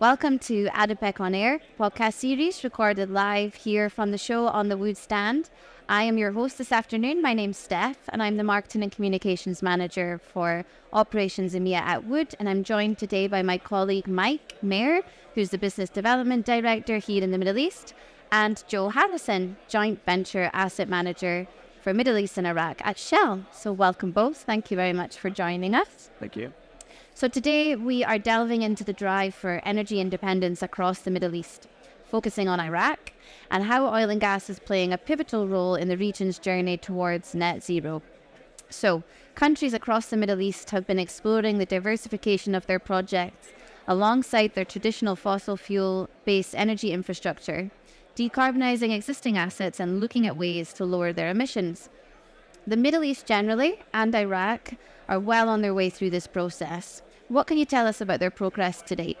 Welcome to ADIPEC on Air, podcast series recorded live here from the show on the Wood stand. I am your host this afternoon. My name's Steph, and I'm the Marketing and Communications Manager for Operations EMEA at Wood, and I'm joined today by my colleague Mair, who's the Business Development Director here in the Middle East, and Joe Harrison, Joint Venture Asset Manager for Middle East and Iraq at Shell. So welcome both. Thank you very much for joining us. Thank you. So today we are delving into the drive for energy independence across the Middle East, focusing on Iraq and how oil and gas is playing a pivotal role in the region's journey towards net zero. So countries across the Middle East have been exploring the diversification of their projects alongside their traditional fossil fuel-based energy infrastructure, decarbonising existing assets and looking at ways to lower their emissions. The Middle East generally and Iraq are well on their way through this process. What can you tell us about their progress to date?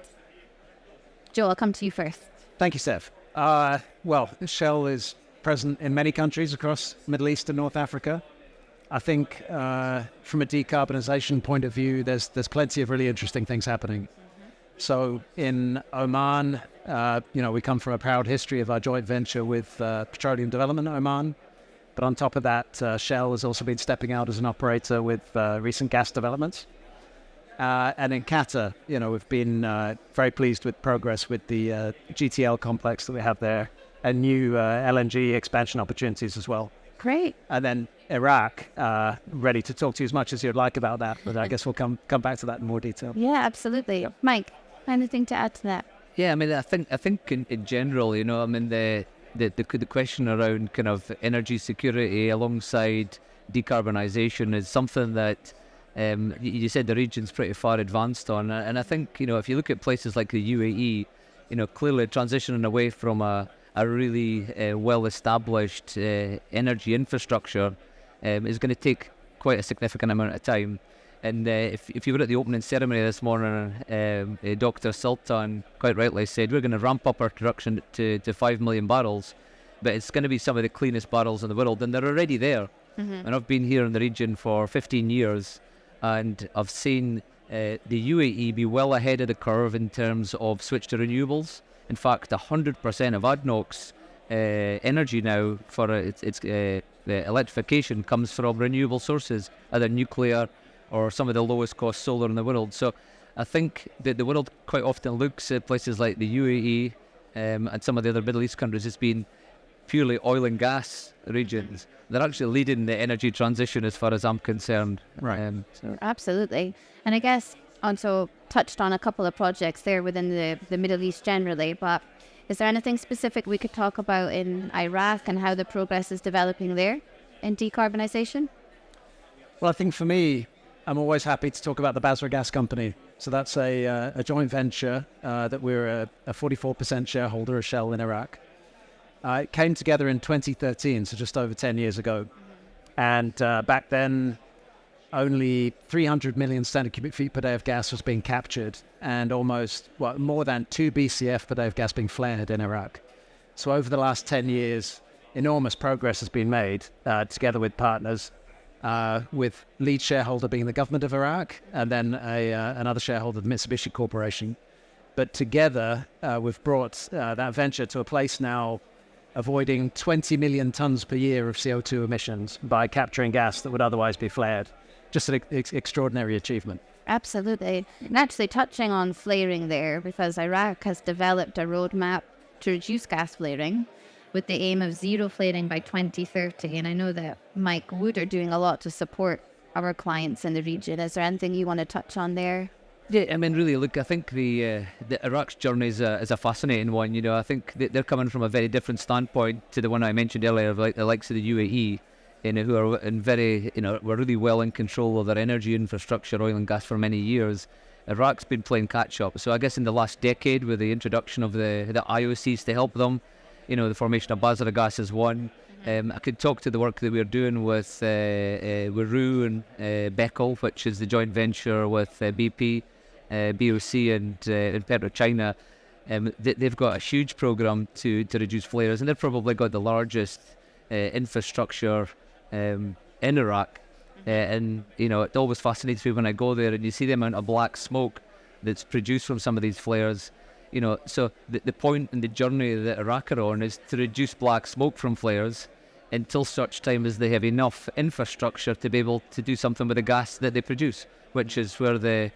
Joe, I'll come to you first. Thank you, Steph. Well, Shell is present in many countries across Middle East and North Africa. I think from a decarbonisation point of view, there's plenty of really interesting things happening. So in Oman, we come from a proud history of our joint venture with Petroleum Development Oman. But on top of that, Shell has also been stepping out as an operator with recent gas developments. And in Qatar, we've been very pleased with progress with the GTL complex that we have there and new LNG expansion opportunities as well. Great. And then Iraq, ready to talk to you as much as you'd like about that, but I guess we'll come back to that in more detail. Yeah, absolutely. Mike, anything to add to that? Yeah, I think in general, the question around kind of energy security alongside decarbonisation is something that you said the region's pretty far advanced on. And I think, if you look at places like the UAE, clearly transitioning away from a really well-established energy infrastructure is going to take quite a significant amount of time. And if you were at the opening ceremony this morning, Dr. Sultan quite rightly said, we're going to ramp up our production to 5 million barrels, but it's going to be some of the cleanest barrels in the world, and they're already there. Mm-hmm. And I've been here in the region for 15 years, and I've seen the UAE be well ahead of the curve in terms of switch to renewables. In fact, 100% of ADNOC's energy now for its electrification comes from renewable sources, either nuclear or some of the lowest cost solar in the world. So I think that the world quite often looks at places like the UAE and some of the other Middle East countries as being purely oil and gas regions. They're actually leading the energy transition as far as I'm concerned. Right. Absolutely. And I guess also touched on a couple of projects there within the Middle East generally, but is there anything specific we could talk about in Iraq and how the progress is developing there in decarbonisation? Well, I think for me, I'm always happy to talk about the Basra Gas Company. So that's a joint venture that we're a 44% shareholder of Shell in Iraq. It came together in 2013, so just over 10 years ago. And back then, only 300 million standard cubic feet per day of gas was being captured and more than 2 BCF per day of gas being flared in Iraq. So over the last 10 years, enormous progress has been made together with partners. With lead shareholder being the government of Iraq, and then another shareholder, the Mitsubishi Corporation. But together, we've brought that venture to a place now avoiding 20 million tons per year of CO2 emissions by capturing gas that would otherwise be flared. Just an extraordinary achievement. Absolutely. And actually touching on flaring there, because Iraq has developed a roadmap to reduce gas flaring with the aim of zero flaring by 2030. And I know that Mike Wood are doing a lot to support our clients in the region. Is there anything you want to touch on there? Yeah, really, look, I think the Iraq's journey is a fascinating one. I think they're coming from a very different standpoint to the one I mentioned earlier, like the likes of the UAE, who are were really well in control of their energy infrastructure, oil and gas for many years. Iraq's been playing catch up. So I guess in the last decade, with the introduction of the IOCs to help them, the formation of Basra Gas is one. I could talk to the work that we're doing with Waru and Bechtel, which is the joint venture with BP, BOC and PetroChina. They've got a huge program to reduce flares, and they've probably got the largest infrastructure in Iraq. And, it always fascinates me when I go there and you see the amount of black smoke that's produced from some of these flares. So the point in the journey that Iraq are on is to reduce black smoke from flares until such time as they have enough infrastructure to be able to do something with the gas that they produce, which is where the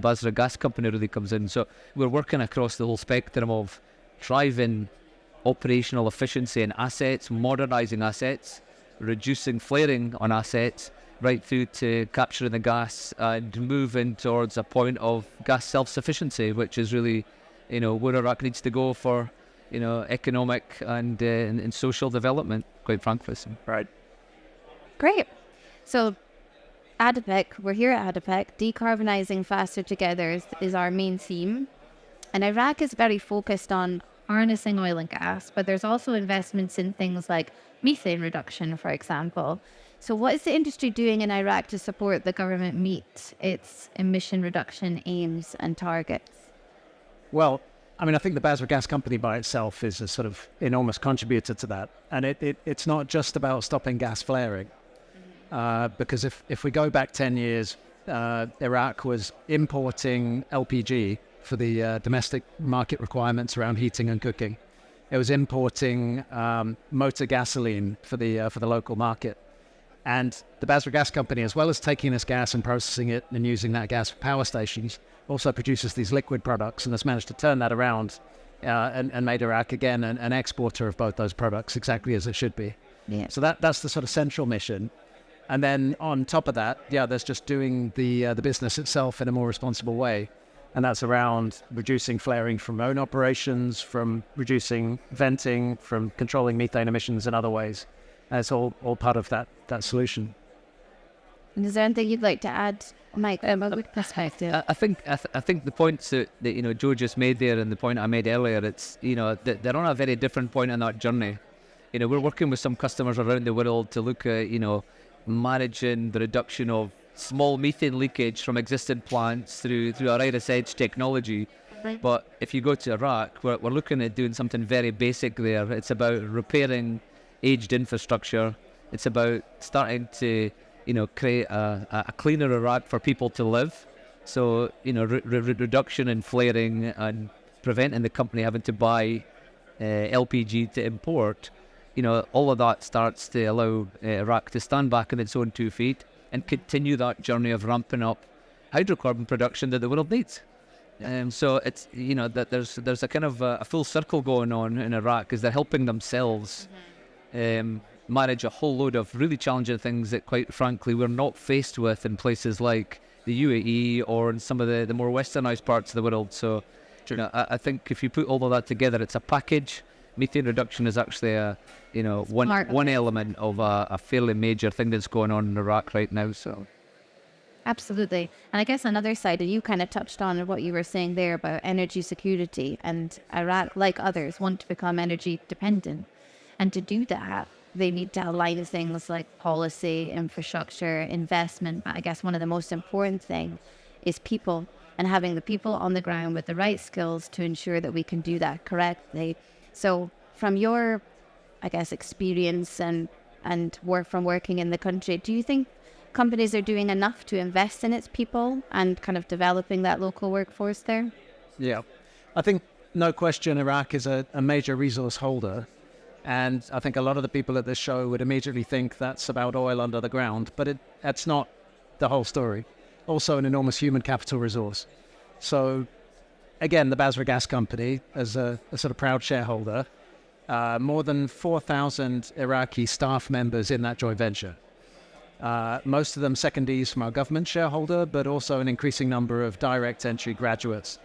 Basra Gas Company really comes in. So we're working across the whole spectrum of driving operational efficiency in assets, modernising assets, reducing flaring on assets, right through to capturing the gas and moving towards a point of gas self-sufficiency, which is really, where Iraq needs to go for, economic and social development, quite frankly. Right. Great. So ADIPEC, we're here at ADIPEC. Decarbonising faster together is our main theme. And Iraq is very focused on harnessing oil and gas, but there's also investments in things like methane reduction, for example. So what is the industry doing in Iraq to support the government meet its emission reduction aims and targets? Well, I think the Basra Gas Company by itself is a sort of enormous contributor to that. And it's not just about stopping gas flaring. Because if we go back 10 years, Iraq was importing LPG for the domestic market requirements around heating and cooking. It was importing motor gasoline for the local market. And the Basra Gas Company, as well as taking this gas and processing it and using that gas for power stations, also produces these liquid products and has managed to turn that around and made Iraq again an exporter of both those products, exactly as it should be. Yeah. So that's the sort of central mission. And then on top of that, there's just doing the business itself in a more responsible way. And that's around reducing flaring from own operations, from reducing venting, from controlling methane emissions in other ways. And it's all part of that solution. And is there anything you'd like to add, Mike, about the perspective? I think the points that Joe just made there and the point I made earlier, it's they're on a very different point in that journey. We're working with some customers around the world to look at managing the reduction of small methane leakage from existing plants through our Iris Edge technology. Right. But if you go to Iraq, we're looking at doing something very basic there. It's about repairing aged infrastructure. It's about starting to create a cleaner Iraq for people to live. So reduction in flaring and preventing the company having to buy LPG to import. All of that starts to allow Iraq to stand back on its own 2 feet and continue that journey of ramping up hydrocarbon production that the world needs. So it's that there's a kind of a full circle going on in Iraq, as they're helping themselves manage a whole load of really challenging things that, quite frankly, we're not faced with in places like the UAE or in some of the more westernized parts of the world. So I think if you put all of that together, it's a package. Methane reduction is actually one element of a fairly major thing that's going on in Iraq right now. So Absolutely. And I guess another side, and you kind of touched on what you were saying there about energy security, and Iraq, like others, want to become energy dependent. And to do that, they need to align things like policy, infrastructure, investment. But I guess one of the most important things is people, and having the people on the ground with the right skills to ensure that we can do that correctly. So from your, I guess, experience and work from working in the country, do you think companies are doing enough to invest in its people and kind of developing that local workforce there? Yeah, I think no question Iraq is a major resource holder. And I think a lot of the people at this show would immediately think that's about oil under the ground, but that's not the whole story. Also an enormous human capital resource. So again, the Basra Gas Company, as a sort of proud shareholder, more than 4,000 Iraqi staff members in that joint venture. Most of them secondees from our government shareholder, but also an increasing number of direct entry graduates.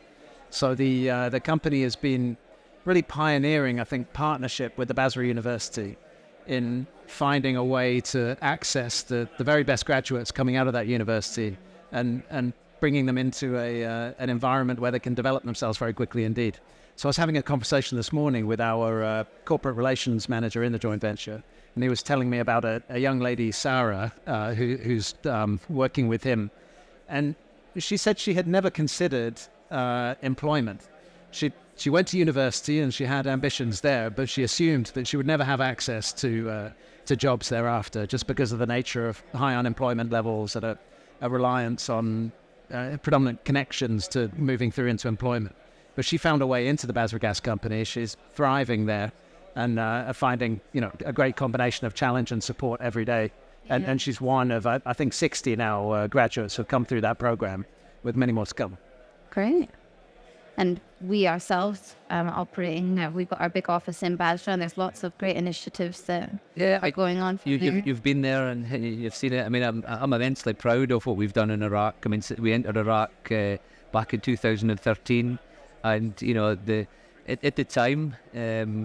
So the company has been really pioneering, I think, partnership with the Basra University in finding a way to access the very best graduates coming out of that university and bringing them into an environment where they can develop themselves very quickly indeed. So I was having a conversation this morning with our corporate relations manager in the joint venture, and he was telling me about a young lady, Sarah, who's working with him. And she said she had never considered employment. She went to university and she had ambitions there, but she assumed that she would never have access to jobs thereafter, just because of the nature of high unemployment levels and a reliance on predominant connections to moving through into employment. But she found her way into the Basra Gas Company. She's thriving there and finding, a great combination of challenge and support every day. And she's one of, I think, 60 now graduates who have come through that program, with many more to come. Great. And we ourselves operating, we've got our big office in Basra, and there's lots of great initiatives that are going on. You've been there and you've seen it. I mean, I'm immensely proud of what we've done in Iraq. I mean, we entered Iraq back in 2013, and at the time,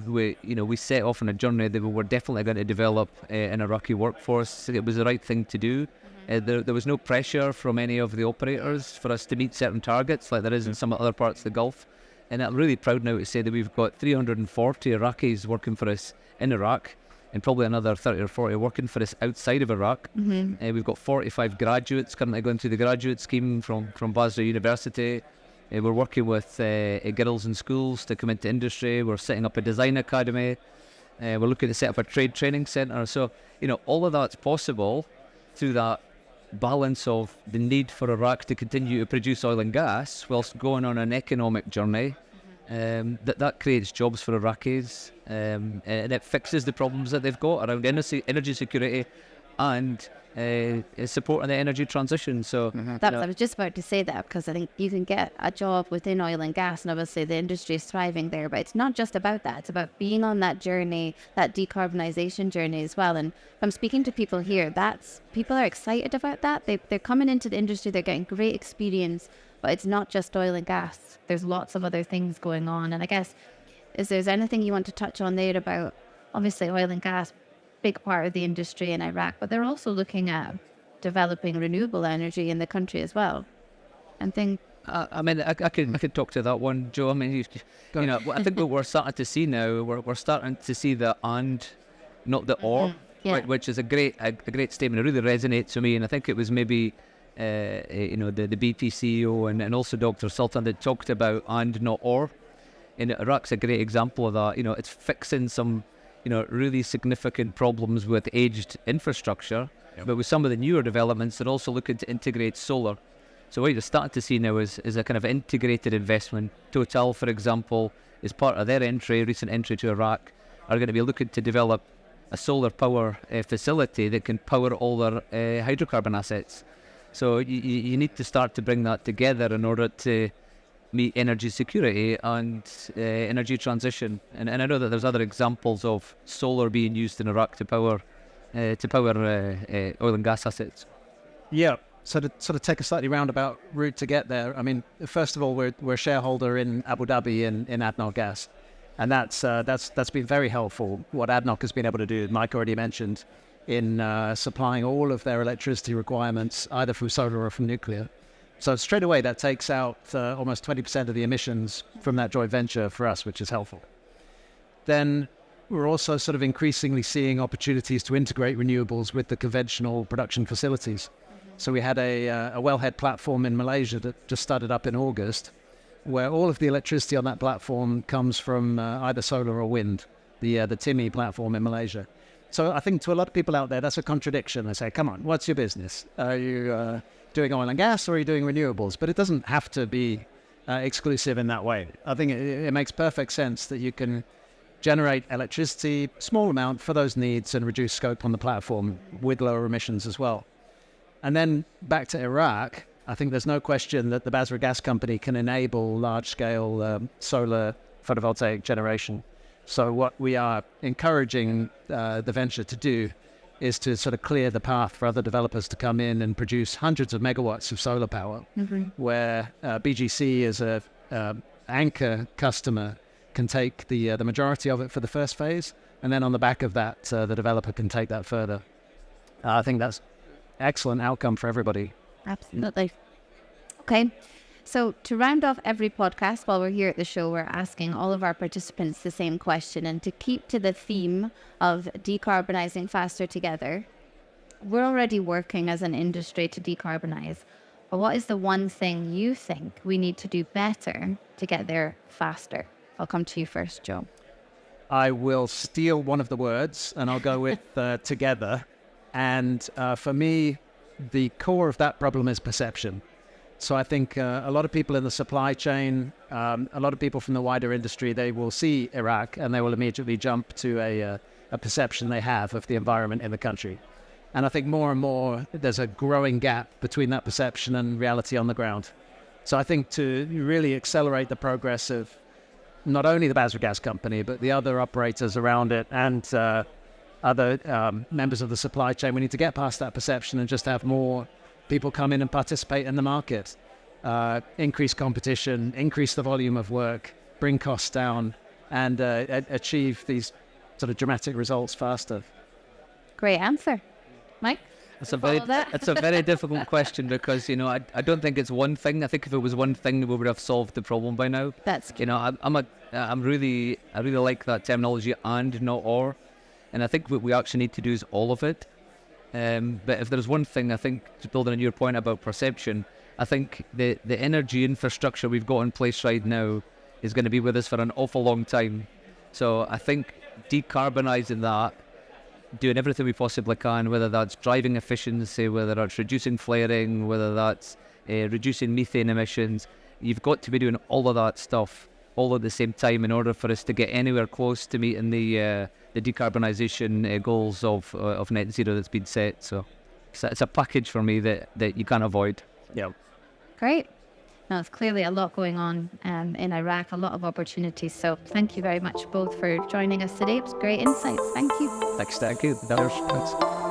we set off on a journey that we were definitely going to develop an Iraqi workforce. It was the right thing to do. There was no pressure from any of the operators for us to meet certain targets like there is in some other parts of the Gulf. And I'm really proud now to say that we've got 340 Iraqis working for us in Iraq, and probably another 30 or 40 working for us outside of Iraq. We've got 45 graduates currently going through the graduate scheme from Basra University. We're working with girls in schools to come into industry. We're setting up a design academy. We're looking to set up a trade training centre. So, all of that's possible through that balance of the need for Iraq to continue to produce oil and gas whilst going on an economic journey. That creates jobs for Iraqis, and it fixes the problems that they've got around energy security and supporting the energy transition. So I was just about to say that, because I think you can get a job within oil and gas, and obviously the industry is thriving there, but it's not just about that. It's about being on that journey, that decarbonisation journey as well. And from speaking to people here, people are excited about that. They're coming into the industry, they're getting great experience, but it's not just oil and gas. There's lots of other things going on. And I guess, is there anything you want to touch on there about, obviously oil and gas, big part of the industry in Iraq, but they're also looking at developing renewable energy in the country as well. And I could talk to that one, Joe. I mean, I think what we're starting to see now, we're starting to see the and, not the or, which is a great statement. It really resonates with me, and I think it was maybe the BP CEO and also Dr. Sultan that talked about and, not or. And Iraq's a great example of that. It's fixing some really significant problems with aged infrastructure, but with some of the newer developments, they're also looking to integrate solar. So what you're starting to see now is a kind of integrated investment. Total, for example, is part of their recent entry to Iraq, are going to be looking to develop a solar power facility that can power all their hydrocarbon assets. So you need to start to bring that together in order to meet energy security and energy transition. And I know that there's other examples of solar being used in Iraq to power oil and gas assets. Yeah. So to sort of take a slightly roundabout route to get there, I mean, first of all, we're a shareholder in Abu Dhabi in ADNOC Gas, and that's been very helpful. What ADNOC has been able to do, Mike already mentioned, in supplying all of their electricity requirements either from solar or from nuclear. So straight away, that takes out almost 20% of the emissions from that joint venture for us, which is helpful. Then we're also sort of increasingly seeing opportunities to integrate renewables with the conventional production facilities. So we had a wellhead platform in Malaysia that just started up in August, where all of the electricity on that platform comes from either solar or wind, the TIMI platform in Malaysia. So I think to a lot of people out there, that's a contradiction. They say, come on, what's your business? Are you doing oil and gas or are you doing renewables? But it doesn't have to be exclusive in that way. I think it makes perfect sense that you can generate electricity, small amount for those needs, and reduce scope on the platform with lower emissions as well. And then back to Iraq, I think there's no question that the Basra Gas Company can enable large-scale solar photovoltaic generation. So what we are encouraging the venture to do is to sort of clear the path for other developers to come in and produce hundreds of megawatts of solar power, where BGC as a anchor customer can take the majority of it for the first phase, and then on the back of that, the developer can take that further. I think that's excellent outcome for everybody. Absolutely. Okay. So to round off every podcast while we're here at the show, we're asking all of our participants the same question. And to keep to the theme of decarbonising faster together, we're already working as an industry to decarbonise. But what is the one thing you think we need to do better to get there faster? I'll come to you first, Joe. I will steal one of the words and I'll go with together. And for me, the core of that problem is perception. So I think a lot of people in the supply chain, a lot of people from the wider industry, they will see Iraq and they will immediately jump to a perception they have of the environment in the country. And I think more and more there's a growing gap between that perception and reality on the ground. So I think to really accelerate the progress of not only the Basra Gas Company, but the other operators around it and other members of the supply chain, we need to get past that perception and just have more people come in and participate in the market, increase competition, increase the volume of work, bring costs down, and achieve these sort of dramatic results faster. Great answer. Mike? It's a very difficult question because, you know, I don't think it's one thing. I think if it was one thing, we would have solved the problem by now. That's You know, I really like that terminology, and not or. And I think what we actually need to do is all of it. But if there's one thing, I think, to build on your point about perception, I think the energy infrastructure we've got in place right now is going to be with us for an awful long time. So I think decarbonising that, doing everything we possibly can, whether that's driving efficiency, whether that's reducing flaring, whether that's reducing methane emissions, you've got to be doing all of that stuff all at the same time in order for us to get anywhere close to meeting the decarbonisation goals of net zero that's been set. So it's a package for me that you can't avoid. Yeah. great. Now, it's clearly a lot going on in Iraq, a lot of opportunities. So thank you very much both for joining us today. It was great insights. Thank you. Thanks. Thank you. Thanks.